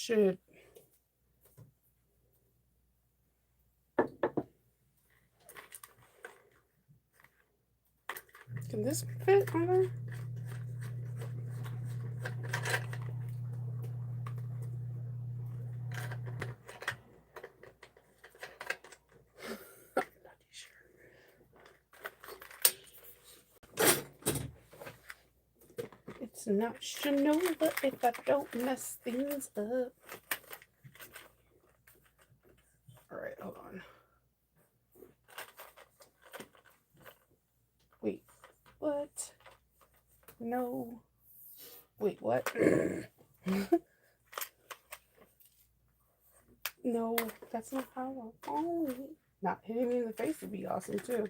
should. Can this fit on there? It's not Shanova if I don't mess things up. Alright, hold on. Wait, what? No. Wait, what? No, that's not how I. Oh, not hitting me in the face would be awesome too.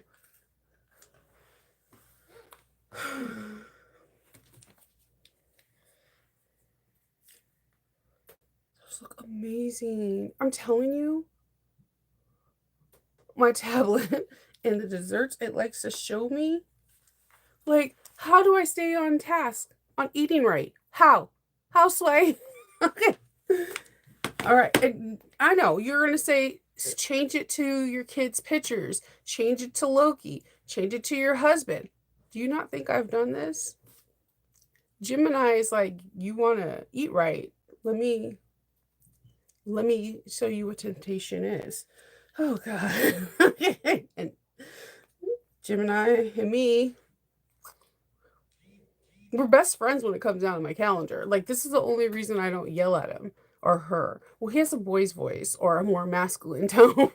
Those look amazing. I'm telling you, my tablet and the desserts, it likes to show me, like, how do I stay on task on eating right? How? How, Sway? Okay. All right. And I know you're going to say, change it to your kids' pictures, change it to Loki, change it to your husband. Do you not think I've done this? Gemini is like, you want to eat right. Let me show you what temptation is. Oh God. And Gemini and me, we're best friends when it comes down to my calendar. Like, this is the only reason I don't yell at him or her. Well, he has a boy's voice or a more masculine tone.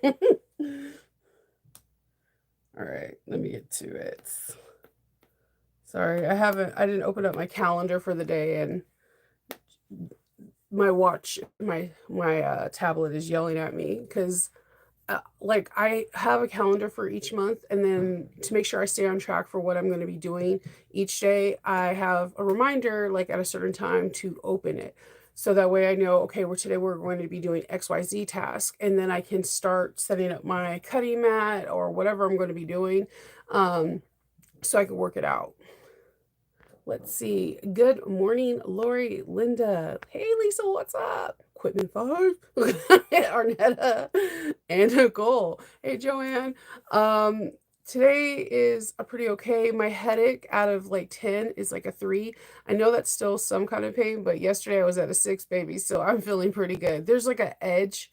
All right, let me get to it. Sorry, I didn't open up my calendar for the day, and my watch, my tablet is yelling at me because like, I have a calendar for each month, and then to make sure I stay on track for what I'm going to be doing each day, I have a reminder like at a certain time to open it. So that way I know, okay, today we're going to be doing XYZ task, and then I can start setting up my cutting mat or whatever I'm going to be doing, so I can work it out. Let's see. Good morning, Lori, Linda. Hey, Lisa, what's up? Equipment 5. Arnetta and Nicole. Hey, Joanne. Today is a pretty okay. My headache out of like 10 is like a 3. I know that's still some kind of pain, but yesterday I was at a 6, baby, so I'm feeling pretty good. There's like an edge,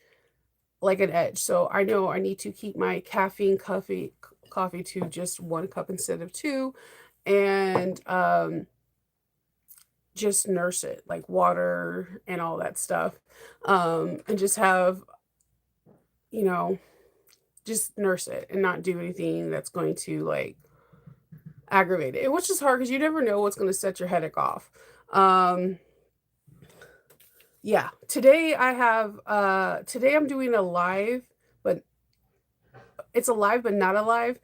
So I know I need to keep my caffeine coffee to just 1 cup instead of 2. And just nurse it, like water and all that stuff, and just have, just nurse it and not do anything that's going to like aggravate it, which is hard because you never know what's going to set your headache off. Yeah, today I'm doing a live, but it's a live but not a live.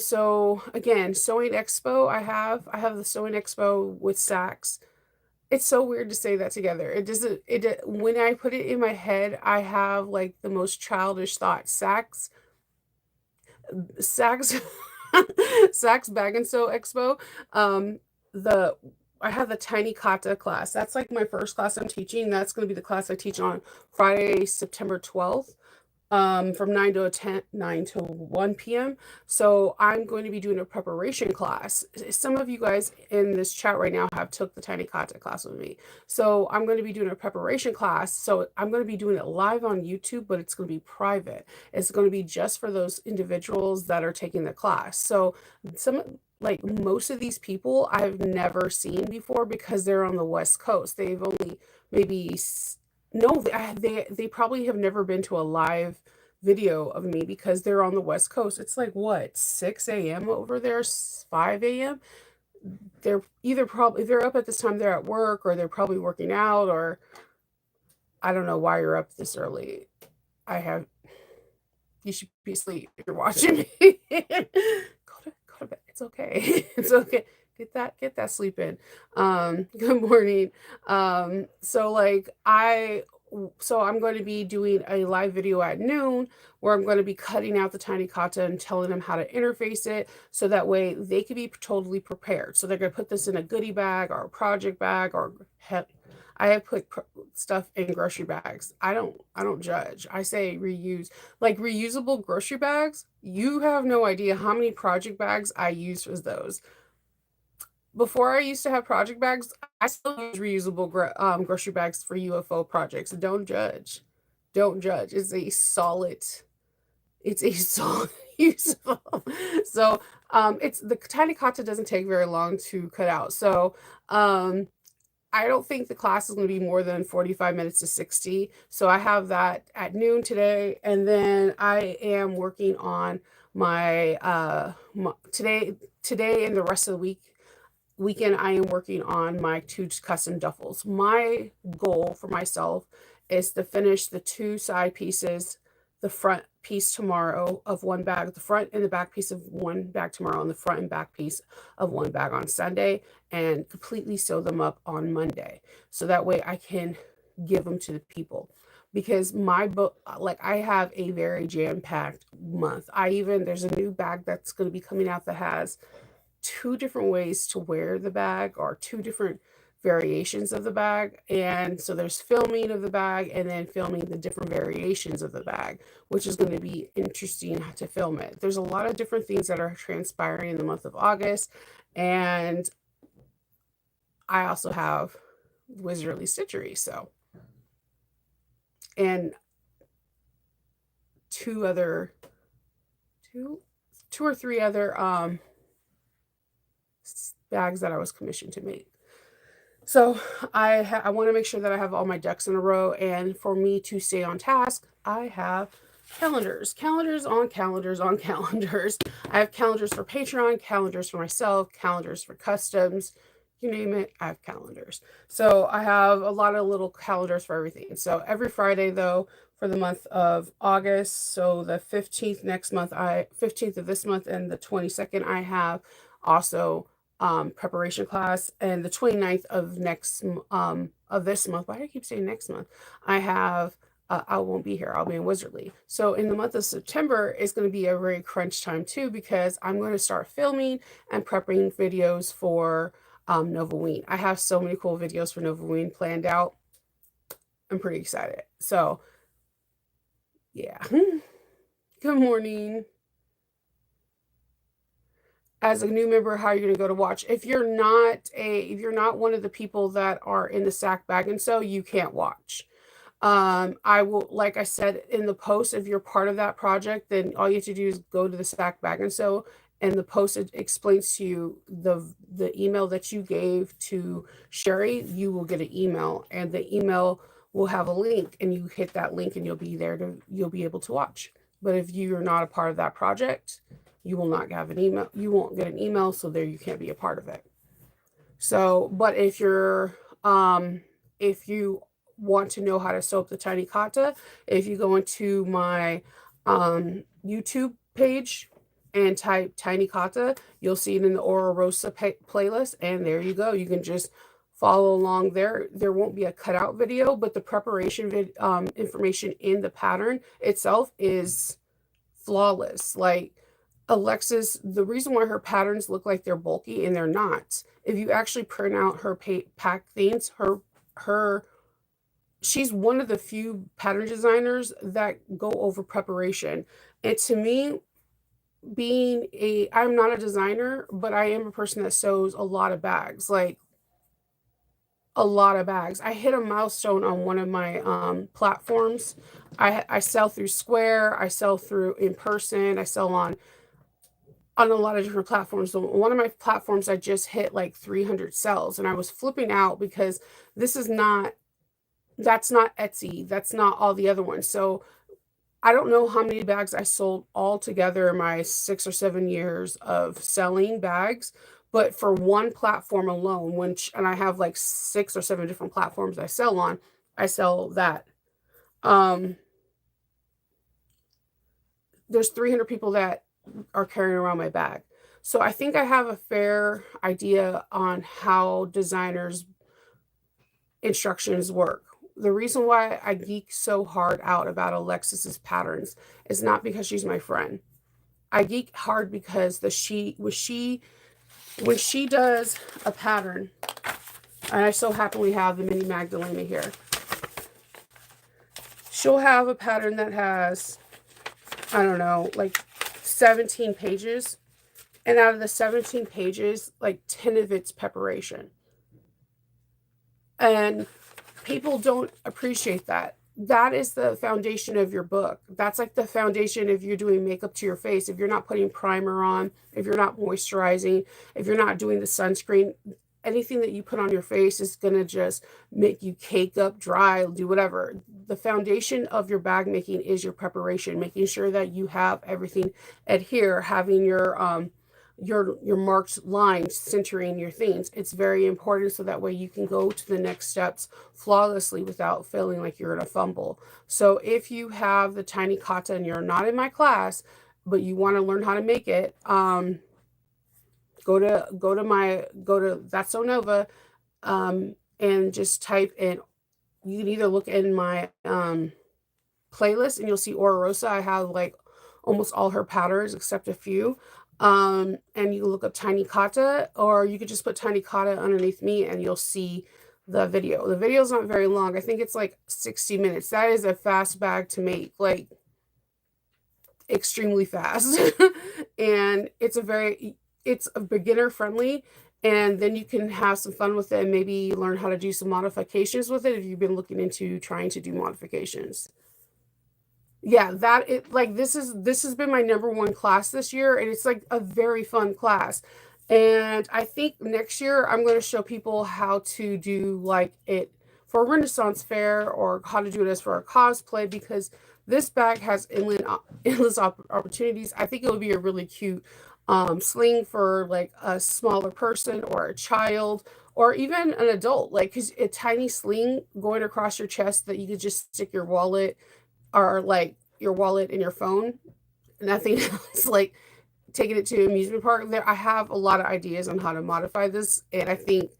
So again, sewing expo. I have the sewing expo with Saks. It's so weird to say that together. It doesn't. When I put it in my head, I have like the most childish thoughts. Saks, Saks Bag and Sew Expo. I have the tiny kata class. That's like my first class I'm teaching. That's going to be the class I teach on Friday, September 12th. From 9 to 1 p.m. So I'm going to be doing a preparation class. Some of you guys in this chat right now have took the tiny kata class with me. So I'm going to be doing a preparation class. So I'm going to be doing it live on YouTube, but it's going to be private. It's going to be just for those individuals that are taking the class. So like most of these people I've never seen before because they're on the West Coast. They've only maybe no, they probably have never been to a live video of me because they're on the West Coast. It's like what, 6 a.m. over there, 5 a.m. They're either if they're up at this time, they're at work, or they're probably working out, or I don't know why you're up this early. You should be asleep if you're watching me. Go to bed. It's okay. It's okay. Get that sleep in. Good morning. So I'm going to be doing a live video at noon where I'm going to be cutting out the tiny kata and telling them how to interface it, so that way they can be totally prepared. So they're going to put this in a goodie bag or a project bag, or I have put stuff in grocery bags. I don't judge. I say reuse. Like reusable grocery bags, you have no idea how many project bags I use for those. Before I used to have project bags, I still use reusable grocery bags for UFO projects. Don't judge. Don't judge. It's a solid useful. So it's the tiny kata doesn't take very long to cut out. So um I don't think the class is going to be more than 45 minutes to 60. So I have that at noon today. And then I am working on today and the rest of the weekend, I am working on my two custom duffels. My goal for myself is to finish the two side pieces, the front piece tomorrow of one bag, the front and the back piece of one bag tomorrow, and the front and back piece of one bag on Sunday, and completely sew them up on Monday. So that way I can give them to the people. Because my book, like I have a very jam-packed month. There's a new bag that's going to be coming out that has two different ways to wear the bag, or two different variations of the bag. And so there's filming of the bag and then filming the different variations of the bag, which is going to be interesting to film it. There's a lot of different things that are transpiring in the month of August. And I also have Wizardly Stitchery. So, and two other, two or three other bags that I was commissioned to make. So I want to make sure that I have all my ducks in a row, and for me to stay on task, I have calendars on calendars on calendars. I have calendars for Patreon, calendars for myself, calendars for customs, you name it, I have calendars. So I have a lot of little calendars for everything. So every Friday though, for the month of August, so the 15th next month, 15th of this month and the 22nd, I have also preparation class, and the 29th of of this month. Why do I keep saying next month? I have I won't be here. I'll be in Wizardly. So in the month of September is going to be a very crunch time too, because I'm going to start filming and prepping videos for Novaween. I have so many cool videos for Novaween planned out. I'm pretty excited. So yeah. Good morning. As a new member, how you're going to go to watch. If you're not one of the people that are in the Sack Bag and Sew, you can't watch. I will, like I said in the post, if you're part of that project, then all you have to do is go to the Sack Bag and Sew, and the post explains to you the email that you gave to Sherry. You will get an email, and the email will have a link, and you hit that link, and you'll be able to watch. But if you're not a part of that project, you will not have an email. You won't get an email, so there you can't be a part of it. So, but if you want to know how to sew up the tiny kata, if you go into my YouTube page and type tiny kata, you'll see it in the Oro Rosa playlist, and there you go. You can just follow along there. There won't be a cutout video, but the preparation information in the pattern itself is flawless. Like Alexis, the reason why her patterns look like they're bulky, and they're not. If you actually print out her pack themes, she's one of the few pattern designers that go over preparation. And to me, I'm not a designer, but I am a person that sews a lot of bags, like a lot of bags. I hit a milestone on one of my platforms. I sell through Square, I sell through in person, I sell on a lot of different platforms. So one of my platforms, I just hit like 300 sales, and I was flipping out because that's not Etsy. That's not all the other ones. So I don't know how many bags I sold all together in my 6 or 7 years of selling bags, but for one platform alone, and I have like 6 or 7 different platforms I sell on, I sell that. There's 300 people that are carrying around my bag. So I think I have a fair idea on how designers' instructions work. The reason why I geek so hard out about Alexis's patterns is not because she's my friend. I geek hard because when she does a pattern, And I so happily have the mini Magdalena here. She'll have a pattern that has, I don't know, like 17 pages. And out of the 17 pages, like 10 of it's preparation. And people don't appreciate that. That is the foundation of your book. That's like the foundation if you're doing makeup to your face. If you're not putting primer on, if you're not moisturizing, if you're not doing the sunscreen, anything that you put on your face is going to just make you cake up, dry, do whatever. The foundation of your bag making is your preparation, making sure that you have everything adhere, having your marked lines centering your things. It's very important so that way you can go to the next steps flawlessly without feeling like you're in a fumble. So if you have the tiny kata and you're not in my class, but you want to learn how to make it, go to That's So Nova, and just type in. You can either look in my playlist and you'll see Aura Rosa. I have like almost all her patterns except a few. And you can look up Tiny Kata, or you could just put Tiny Kata underneath me and you'll see the video. The video is not very long. I think it's like 60 minutes. That is a fast bag to make, like extremely fast. And it's a beginner friendly, and then you can have some fun with it and maybe learn how to do some modifications with it if you've been looking into trying to do modifications. Yeah, that it like this has been my number one class this year, and it's like a very fun class. And I think next year I'm going to show people how to do like it for a Renaissance fair, or how to do it as for a cosplay, because this bag has endless opportunities. I think it would be a really cute sling for like a smaller person or a child or even an adult, like because a tiny sling going across your chest that you could just stick your wallet, or like your wallet and your phone, nothing else, like taking it to an amusement park. There, I have a lot of ideas on how to modify this, and I think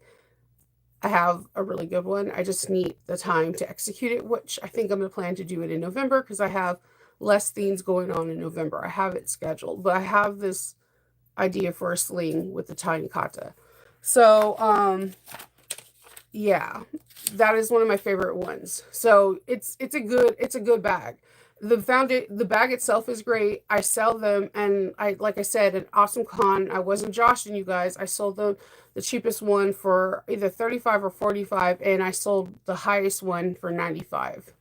I have a really good one. I just need the time to execute it, which I think I'm going to plan to do it in November, because I have less things going on in November. I have it scheduled, but I have this idea for a sling with the tiny kata. So, yeah, that is one of my favorite ones. So it's a good bag. The bag itself is great. I sell them, and I like I said, an awesome con. I wasn't joshing you guys. I sold them the cheapest one for either 35 or 45, and I sold the highest one for 95.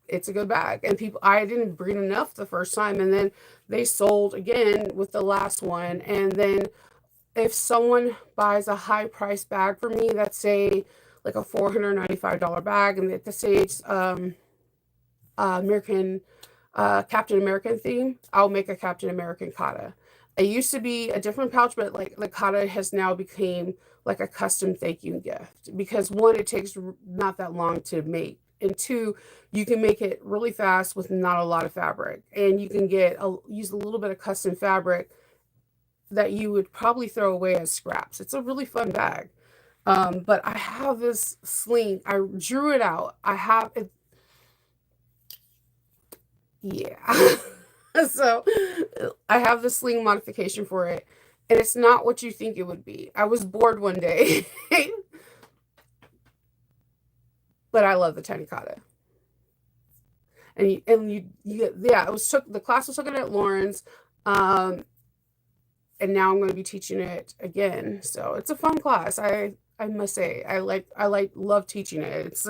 It's a good bag, and people, I didn't bring enough the first time, and then they sold again with the last one. And then if someone buys a high price bag for me, that's say like a $495 bag, and let's say it's American Captain American theme, I'll make a Captain American kata. It used to be a different pouch, but like the kata has now became like a custom thank you gift, because one, it takes not that long to make, and two, you can make it really fast with not a lot of fabric, and you can use a little bit of custom fabric that you would probably throw away as scraps. It's a really fun bag. But I have this sling. I drew it out. I have it. Yeah. So I have the sling modification for it, and it's not what you think it would be. I was bored one day, but I love the tiny kata. Yeah, it was took the class was taken at Lawrence. Um, and now I'm going to be teaching it again. So it's a fun class. I must say, love teaching it.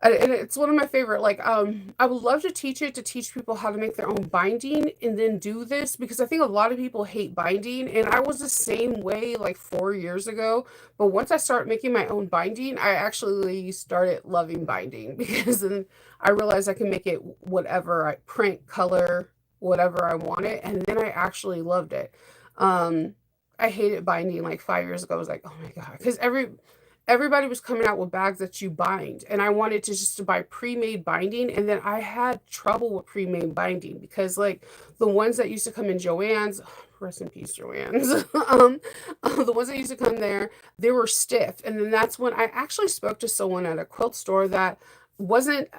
And it's one of my favorite. Like, I would love to teach it, to teach people how to make their own binding and then do this, because I think a lot of people hate binding, and I was the same way like 4 years ago. But once I started making my own binding, I actually started loving binding because then I realized I can make it whatever I print, color, whatever I want it, and then I actually loved it. Um, I hated binding like 5 years ago. I was like, oh my god, because everybody was coming out with bags that you bind, and I wanted to just to buy pre-made binding, and then I had trouble with pre-made binding because like the ones that used to come in Joann's, rest in peace Joann's, the ones that used to come there, they were stiff. And then that's when I actually spoke to someone at a quilt store that wasn't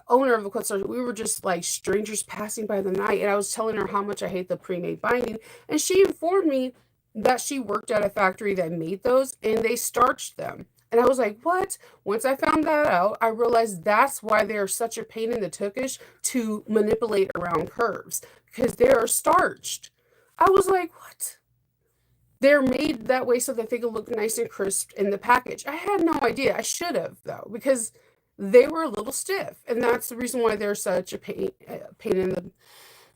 owner of a quilt store. We were just like strangers passing by the night, and I was telling her how much I hate the pre-made binding, and she informed me that she worked at a factory that made those and they starched them. And I was like, what? Once I found that out, I realized that's why they're such a pain in the tukish to manipulate around curves because they are starched. I was like, what? They're made that way so that they can look nice and crisp in the package. I had no idea. I should have though, because they were a little stiff, and that's the reason why they're such a pain in the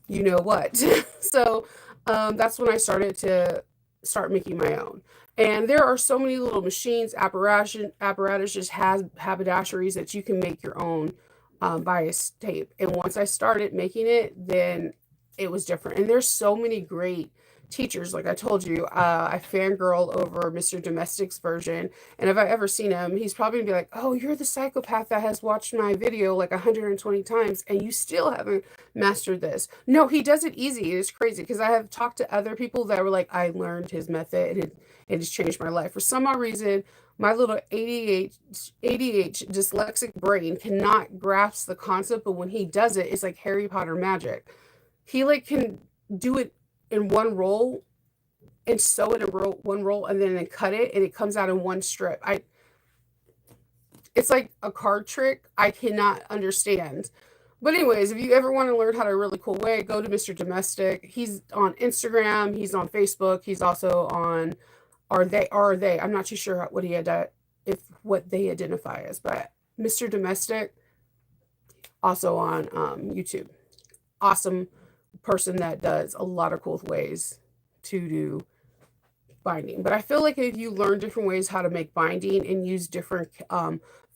you know what. So that's when I started to start making my own. And there are so many little machines, apparatuses, has haberdasheries that you can make your own bias tape. And once I started making it, then it was different. And there's so many great teachers. Like I told you, I fangirl over Mr. Domestic's version. And if I ever seen him, he's probably gonna be like, "Oh, you're the psychopath that has watched my video like 120 times and you still haven't mastered this." No, he does it easy. It's crazy because I have talked to other people that were like, "I learned his method and it has changed my life." For some odd reason, my little ADH dyslexic brain cannot grasp the concept, but when he does it, it's like Harry Potter magic. He like can do it in one roll and sew it in one roll and then cut it and it comes out in one strip. It's like a card trick I cannot understand. But anyways, if you ever want to learn how to a really cool way, go to Mr. Domestic. He's on Instagram, he's on Facebook, he's also on are they. I'm not too sure what if what they identify as, but Mr. Domestic also on YouTube. Awesome person that does a lot of cool ways to do binding. But I feel like if you learn different ways how to make binding and use different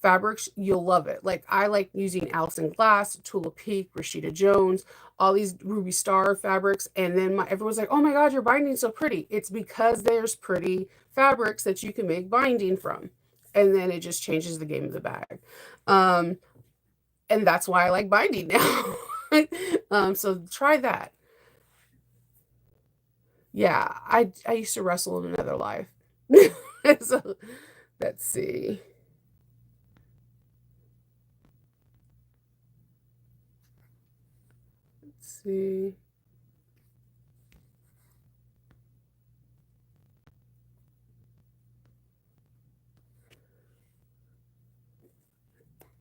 fabrics, you'll love it. Like I like using Allison Glass, Tula Peak, Rashida Jones, all these Ruby Star fabrics. And then everyone's like, "Oh my God, your binding's so pretty." It's because there's pretty fabrics that you can make binding from. And then it just changes the game of the bag. Um, and that's why I like binding now. So try that. Yeah, I used to wrestle in another life. So let's see. Let's see.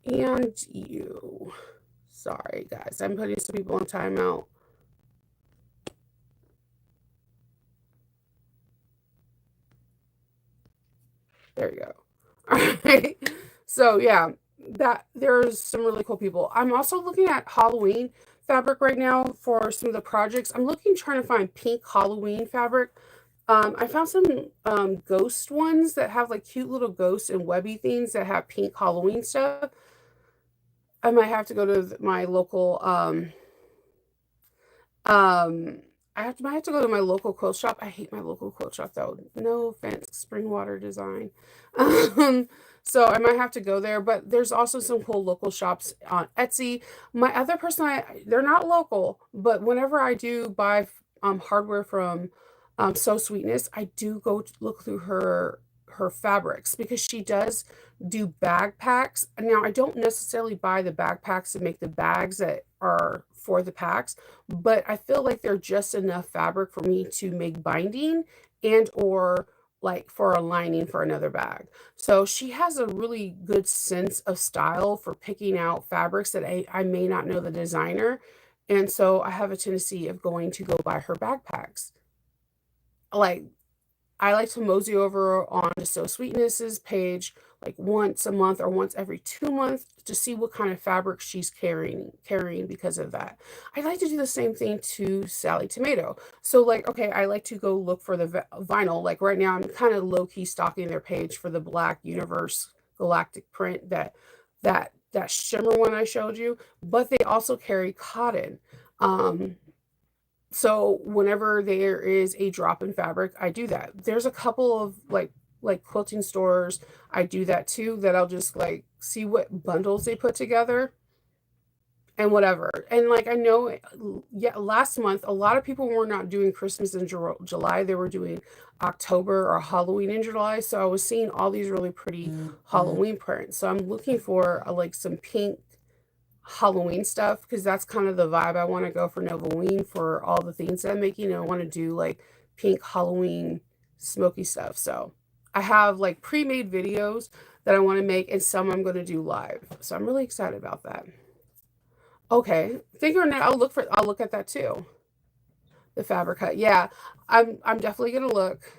And you. Sorry, guys. I'm putting some people on timeout. There you go. All right. So yeah, that there's some really cool people. I'm also looking at Halloween fabric right now for some of the projects. I'm looking trying to find pink Halloween fabric. I found some ghost ones that have like cute little ghosts and webby things that have pink Halloween stuff. I might have to go to my local um, might have to go to my local quilt shop. I hate my local quilt shop though. No offense, Springwater Design. Um, so I might have to go there, but there's also some cool local shops on Etsy. My other person, they're not local, but whenever I do buy hardware from So Sweetness, I do go look through her fabrics because she does do backpacks. Now, I don't necessarily buy the backpacks to make the bags that are for the packs, but I feel like they're just enough fabric for me to make binding and or like for a lining for another bag. So she has a really good sense of style for picking out fabrics that I may not know the designer. And so I have a tendency of going to go buy her backpacks. Like I like to mosey over on the So Sweetness's page like once a month or once every 2 months to see what kind of fabric she's carrying because of that. I like to do the same thing to Sally Tomato. So like, okay, I like to go look for the vinyl. Like right now, I'm kind of low key stalking their page for the Black Universe Galactic print that shimmer one I showed you. But they also carry cotton. Um, so whenever there is a drop in fabric, I do that. There's a couple of like quilting stores I do that too, that I'll just like see what bundles they put together and whatever. And like I know yeah, last month a lot of people were not doing Christmas in July. They were doing October or Halloween in July. So I was seeing all these really pretty Halloween prints. So I'm looking for like some pink Halloween stuff because that's kind of the vibe I want to go for Novaween for all the things that I'm making. And I want to do like pink Halloween smoky stuff. So I have like pre-made videos that I want to make, and some I'm going to do live. So I'm really excited about that. Okay, fingernail. I'll look at that too. The fabric cut. Yeah, I'm definitely gonna look.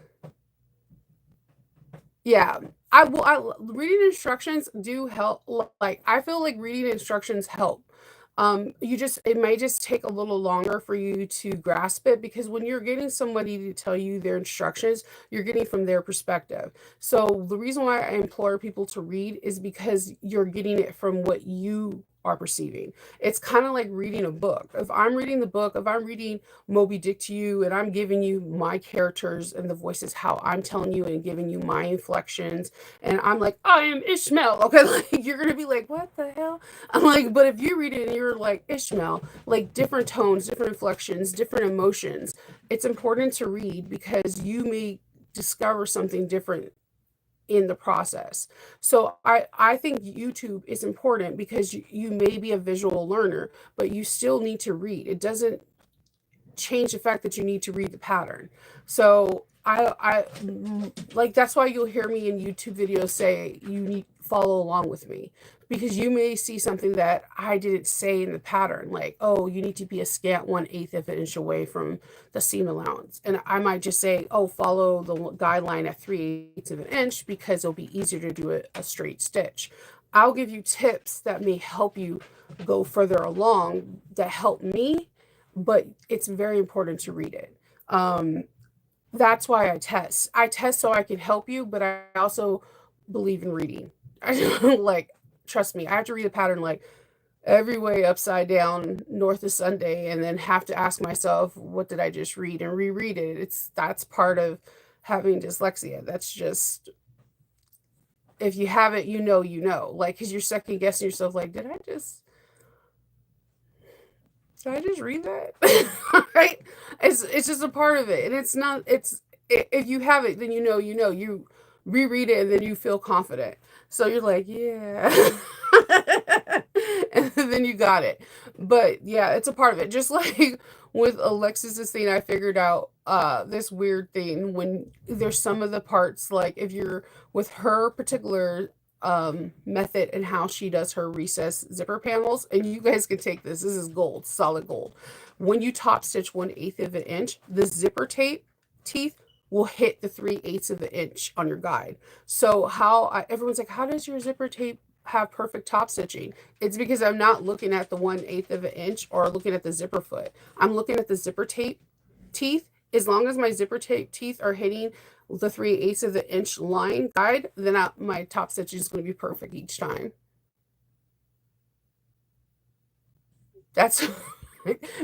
Yeah, I will. Reading instructions do help. Like I feel like reading instructions help. You just it may just take a little longer for you to grasp it because when you're getting somebody to tell you their instructions, you're getting from their perspective. So the reason why I implore people to read is because you're getting it from what you are perceiving. It's kind of like reading a book. If I'm reading the book, if I'm reading Moby Dick to you and I'm giving you my characters and the voices, how I'm telling you and giving you my inflections, and I'm like, I am Ishmael. Okay, like you're gonna be like, what the hell? I'm like, but if you read it and you're like Ishmael, like different tones, different inflections, different emotions, it's important to read because you may discover something different in the process. So I think YouTube is important because you may be a visual learner, but you still need to read. It doesn't change the fact that you need to read the pattern. So like that's why you'll hear me in YouTube videos say you need follow along with me because you may see something that I didn't say in the pattern, like, oh, you need to be a scant 1/8 of an inch away from the seam allowance. And I might just say, oh, follow the guideline at 3/8 of an inch because it'll be easier to do a straight stitch. I'll give you tips that may help you go further along that help me, but it's very important to read it. That's why I test. I test so I can help you, but I also believe in reading. Like, trust me, I have to read a pattern like every way upside down north of Sunday and then have to ask myself, what did I just read and reread it? That's part of having dyslexia. That's just if you have it, you know. Like, because you're second guessing yourself, like, did I just read that? Right? It's just a part of it, and it's not. If you have it, then you know. You reread it, and then you feel confident. So you're like, yeah, and then you got it. But yeah, it's a part of it. Just like with Alexis's thing, I figured out this weird thing when there's some of the parts like if you're with her particular method and how she does her recess zipper panels, and you guys can take this is gold, solid gold. When you top stitch 1/8 of an inch, the zipper tape teeth will hit the 3/8 of an inch on your guide. So everyone's like, how does your zipper tape have perfect top stitching? It's because I'm not looking at the 1/8 of an inch or looking at the zipper foot. I'm looking at the zipper tape teeth. As long as my zipper tape teeth are hitting the 3/8 of the inch line guide, then my top stitch is going to be perfect each time. That's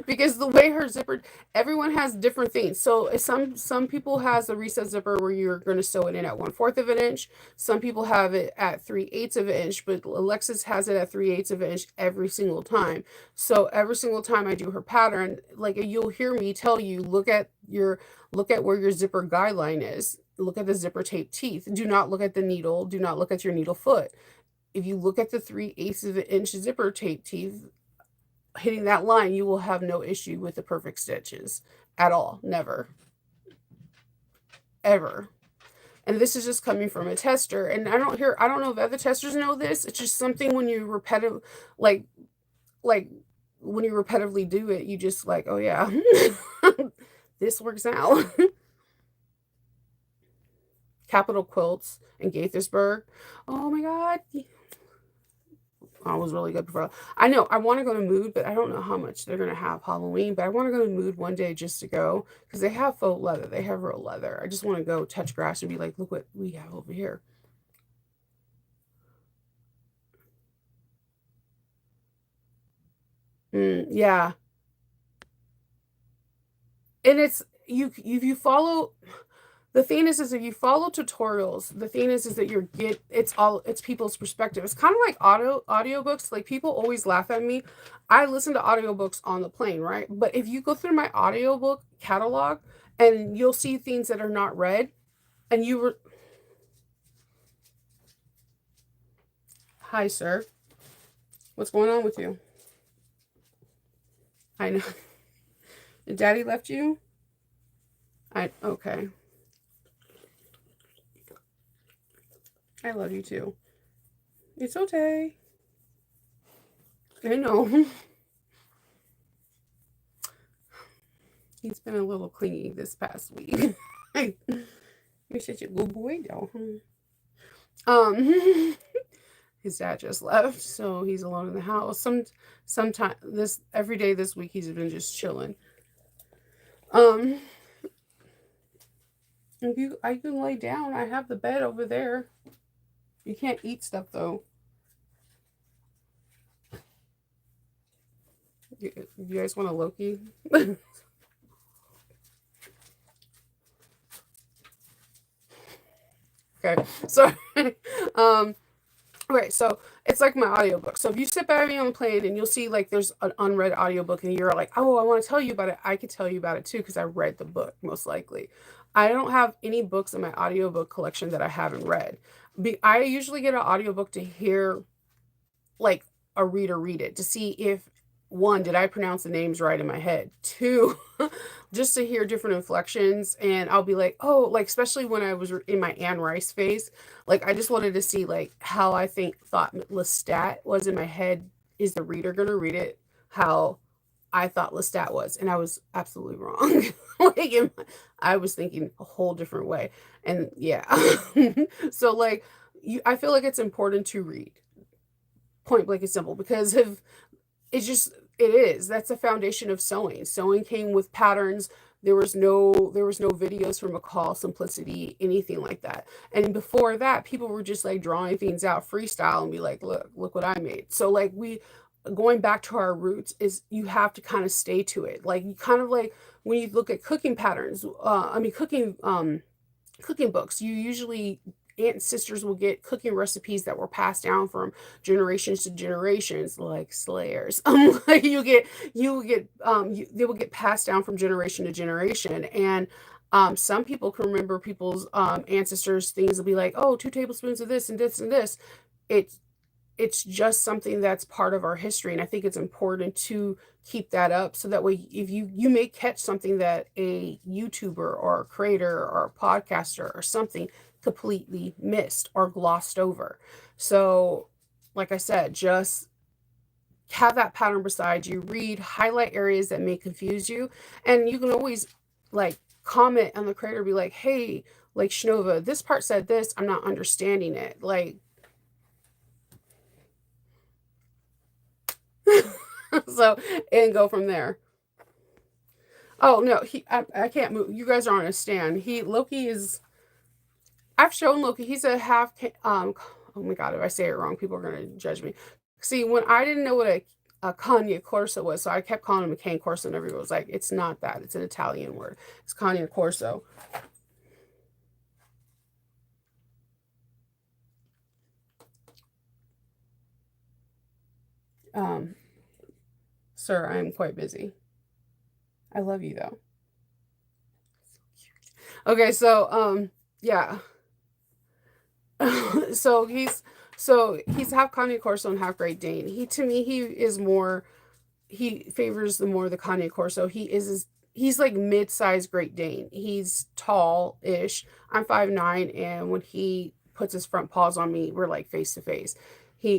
because the way her zipper, everyone has different things. So some people has a recess zipper where you're going to sew it in at 1/4 of an inch. Some people have it at 3/8 of an inch, but Alexis has it at 3/8 of an inch every single time. So every single time I do her pattern, like you'll hear me tell you, look at where your zipper guideline is. Look at the zipper tape teeth. Do not look at the needle. Do not look at your needle foot. If you look at the 3/8 of an inch zipper tape teeth, hitting that line, you will have no issue with the perfect stitches at all. Never, ever. And this is just coming from a tester. And I don't know if other testers know this. It's just something when you like, like when you repetitively do it, you just like, oh yeah, this works out. Capital Quilts in Gaithersburg. Oh my God. I was really good before. I know I want to go to Mood, but I don't know how much they're gonna have Halloween. But I want to go to Mood one day just to go because they have faux leather. They have real leather. I just want to go touch grass and be like, look what we have over here. Yeah, and it's you. If you follow the thing is if you follow tutorials, the thing is that it's people's perspective. It's kind of like audiobooks. Like people always laugh at me. I listen to audiobooks on the plane, right? But if you go through my audiobook catalog and you'll see things that are not read and you were hi sir, what's going on with you? I know. Daddy left you? I okay. I love you too. It's okay. I know. He's been a little clingy this past week. You're such a good boy, though. Um, his dad just left, so he's alone in the house. Sometime this every day this week he's been just chilling. Um, I can lay down. I have the bed over there. You can't eat stuff though. You guys want a Loki? Okay, so um, right, so it's like my audiobook. So if you sit by me on the plane and you'll see like there's an unread audiobook and you're like, oh, I want to tell you about it, I could tell you about it too because I read the book most likely. I don't have any books in my audiobook collection that I haven't read. I usually get an audiobook to hear like a reader read it to see if one, did I pronounce the names right in my head? Two, just to hear different inflections. And I'll be like, oh, like, especially when I was in my Anne Rice phase, like, I just wanted to see, like, how I thought Lestat was in my head. Is the reader going to read it how I thought Lestat was? And I was absolutely wrong. Like, I was thinking a whole different way. And yeah. So, like, I feel like it's important to read point blank and simple because if it's just it is that's the foundation of sewing came with patterns. There was no videos for McCall Simplicity, anything like that. And before that people were just like drawing things out freestyle and be like, look what I made. So like we going back to our roots is you have to kind of stay to it. Like you kind of like when you look at cooking patterns, cooking books, you usually aunt and sisters will get cooking recipes that were passed down from generations to generations, like slayers. Like they will get passed down from generation to generation. And some people can remember people's ancestors things will be like, oh, 2 tablespoons of this and this and this. It it's just something that's part of our history, and I think it's important to keep that up so that way if you may catch something that a YouTuber or a creator or a podcaster or something completely missed or glossed over. So like I said, just have that pattern beside you, read, highlight areas that may confuse you, and you can always like comment on the creator, be like, hey, like Shnova, this part said this, I'm not understanding it, like so, and go from there. Oh no, I can't move. You guys are on a stand. Loki is. I've shown Loki. He's a half. Oh my god, if I say it wrong, people are gonna judge me. See, when I didn't know what a Cagna Corso was, so I kept calling him a cane corso, and everyone was like, "It's not that. It's an Italian word. It's Cagna Corso." Um, Sir, I am quite busy. I love you though. Okay, so yeah. so he's half Cagna Corso and half Great Dane. To me he is more, he favors the more the Cagna Corso. He's like mid-sized Great Dane. He's tall-ish. I'm 5'9", and when he puts his front paws on me, we're like face to face.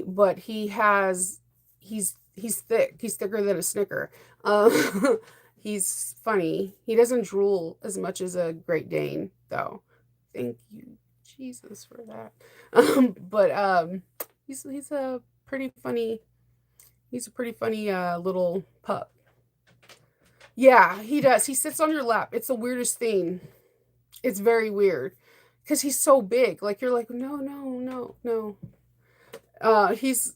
But he's thick. He's thicker than a Snicker. He's funny. He doesn't drool as much as a Great Dane, though. Thank you, Jesus, for that. But he's a pretty funny. He's a pretty funny little pup. Yeah, he does. He sits on your lap. It's the weirdest thing. It's very weird because he's so big. Like you're like, no, no, no, no. He's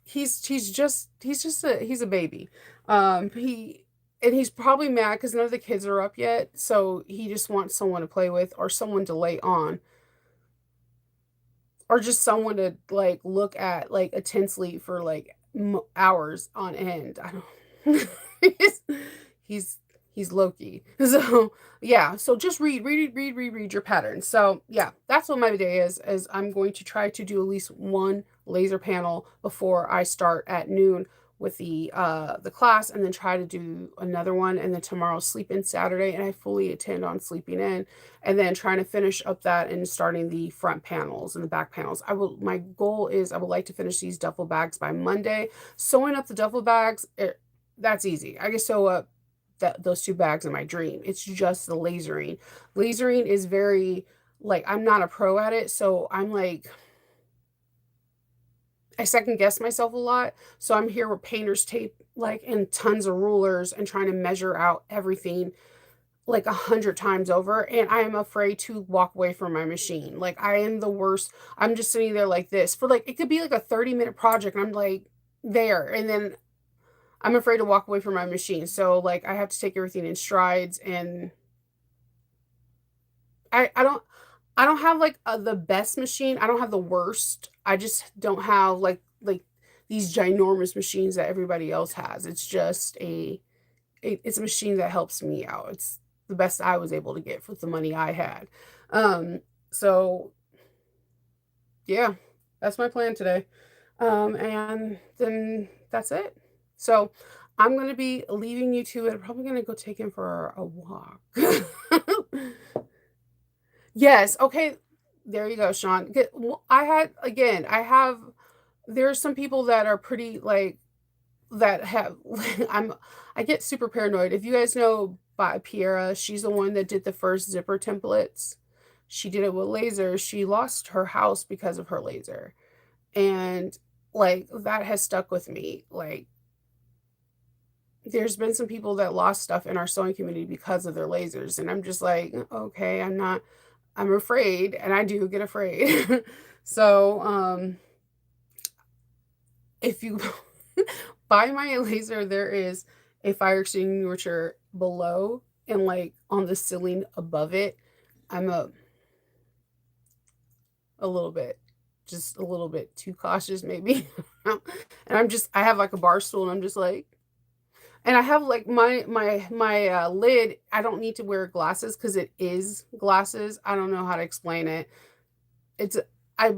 he's a baby. He's probably mad because none of the kids are up yet, so he just wants someone to play with or someone to lay on or just someone to like look at like intensely for like hours on end. I don't. he's he's he's Loki. So yeah. So just read your patterns. So yeah, that's what my day is. Is I'm going to try to do at least one laser panel before I start at noon with the class, and then try to do another one, and then tomorrow sleep in Saturday, and I fully intend on sleeping in, and then trying to finish up that and starting the front panels and the back panels. My goal is I would like to finish these duffel bags by Monday. Sewing up the duffel bags, that's easy. I can sew up those two bags in my dream. It's just the lasering. Lasering is very, like, I'm not a pro at it, so I'm like, I second guess myself a lot. So I'm here with painter's tape, like, and tons of rulers and trying to measure out everything like 100 times over. And I am afraid to walk away from my machine. Like, I am the worst. I'm just sitting there like this for, like, it could be like a 30-minute project. And I'm like there. And then I'm afraid to walk away from my machine. So, like, I have to take everything in strides. And I don't, I don't have like the best machine. I don't have the worst. I just don't have like these ginormous machines that everybody else has. It's just it's a machine that helps me out. It's the best I was able to get with the money I had. Um, so yeah, that's my plan today. And then that's it. So I'm gonna be leaving you to it. I'm probably gonna go take him for a walk. Yes, okay, there you go, Sean. I had again, I have there's some people that are pretty, like, that have I get super paranoid. If you guys know by Piera, she's the one that did the first zipper templates. She did it with laser. She lost her house because of her laser. And, like, that has stuck with me. Like, there's been some people that lost stuff in our sewing community because of their lasers. And I'm just like, okay, I'm afraid, and I do get afraid. So, if you buy my laser, there is a fire extinguisher below, and, like, on the ceiling above it. I'm a little bit, just a little bit too cautious, maybe. And I have like a bar stool, and I'm just like, and I have like my lid. I don't need to wear glasses because it is glasses. I don't know how to explain it. It's I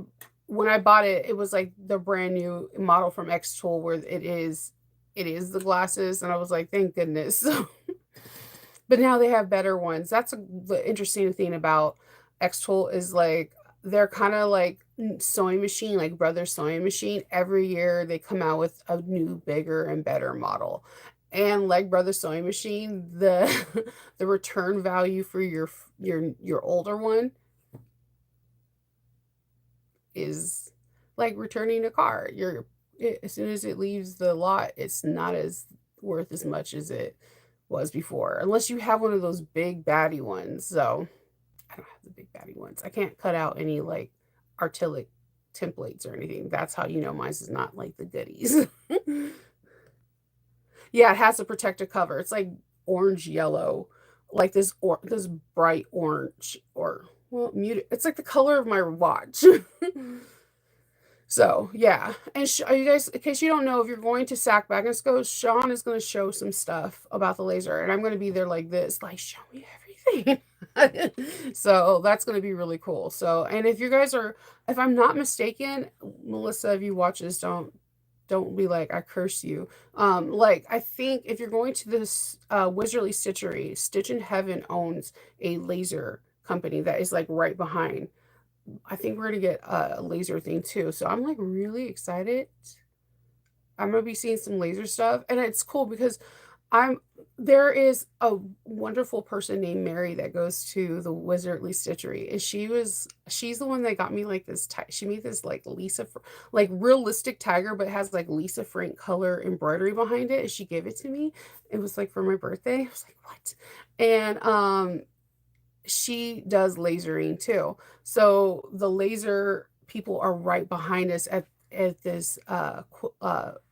When I bought it, it was like the brand new model from X Tool where it is the glasses, and I was like, thank goodness. But now they have better ones. That's the interesting thing about X Tool is, like, they're kind of like sewing machine, like Brothers Sewing Machine. Every year they come out with a new, bigger, and better model. And like Brothers Sewing Machine, the the return value for your older one is like returning a car. As soon as it leaves the lot, it's not as worth as much as it was before, unless you have one of those big baddie ones. So I don't have the big baddie ones. I can't cut out any like artillic templates or anything. That's how you know mine is not like the goodies. Yeah, it has a protective cover. It's like orange yellow, like this bright orange, or, well, muted. It's like the color of my watch. So, yeah. And are you guys, in case you don't know, if you're going to Sack Back and Go, Sean is going to show some stuff about the laser. And I'm going to be there like this, like, show me everything. So that's going to be really cool. So, and if you guys are, if I'm not mistaken, Melissa, if you watch this, don't be like, I curse you. Like, I think if you're going to this Wizardly Stitchery, Stitch in Heaven owns a laser company that is like right behind. I think we're gonna get a laser thing too. So I'm like really excited. I'm gonna be seeing some laser stuff, and it's cool because I'm there is a wonderful person named Mary that goes to the Wizardly Stitchery, and she's the one that got me like this. She made this like like realistic tiger, but it has like Lisa Frank color embroidery behind it, and she gave it to me. It was like for my birthday. I was like, what? And she does lasering too. So the laser people are right behind us at this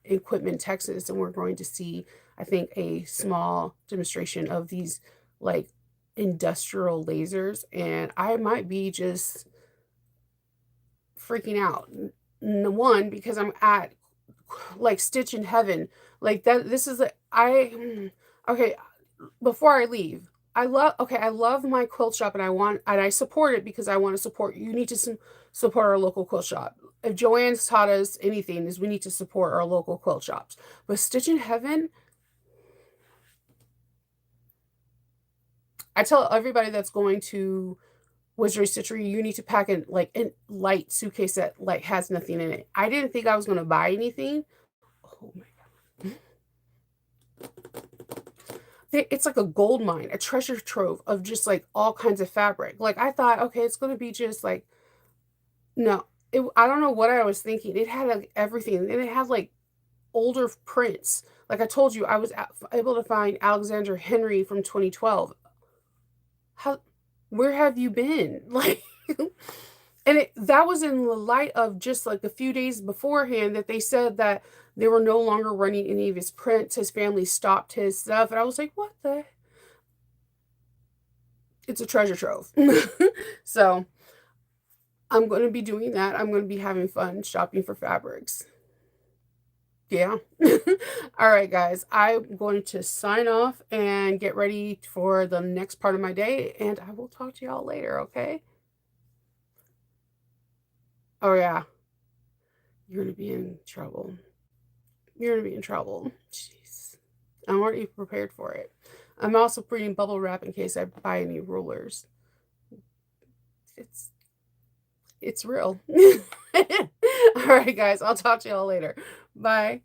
Equipment Texas, and we're going to see, I think, a small demonstration of these like industrial lasers, and I might be just freaking out. One, because I'm at like Stitch in Heaven, like that. This is I okay. Before I leave, I love my quilt shop, and I support it because I want to support. You need to support our local quilt shop. If Joanne's taught us anything, is we need to support our local quilt shops. But Stitch in Heaven, I tell everybody that's going to Wizardry Stitchery, you need to pack in like a light suitcase that like has nothing in it. I didn't think I was going to buy anything. Oh my it's like a gold mine, a treasure trove of just like all kinds of fabric. Like I thought, okay, it's going to be just like no. I don't know what I was thinking. It had like everything, and it had like older prints. Like I told you, I was able to find Alexander Henry from 2012. How, where have you been? Like, and that was in the light of just like a few days beforehand that they said that they were no longer running any of his prints. His family stopped his stuff, and I was like, what the? It's a treasure trove. So I'm going to be doing that. I'm going to be having fun shopping for fabrics. Yeah. All right, guys. I'm going to sign off and get ready for the next part of my day, and I will talk to y'all later, okay? Oh, yeah. You're going to be in trouble. You're going to be in trouble. Jeez. I'm already prepared for it. I'm also bringing bubble wrap in case I buy any rulers. It's it's real. All right, guys. I'll talk to y'all later. Bye.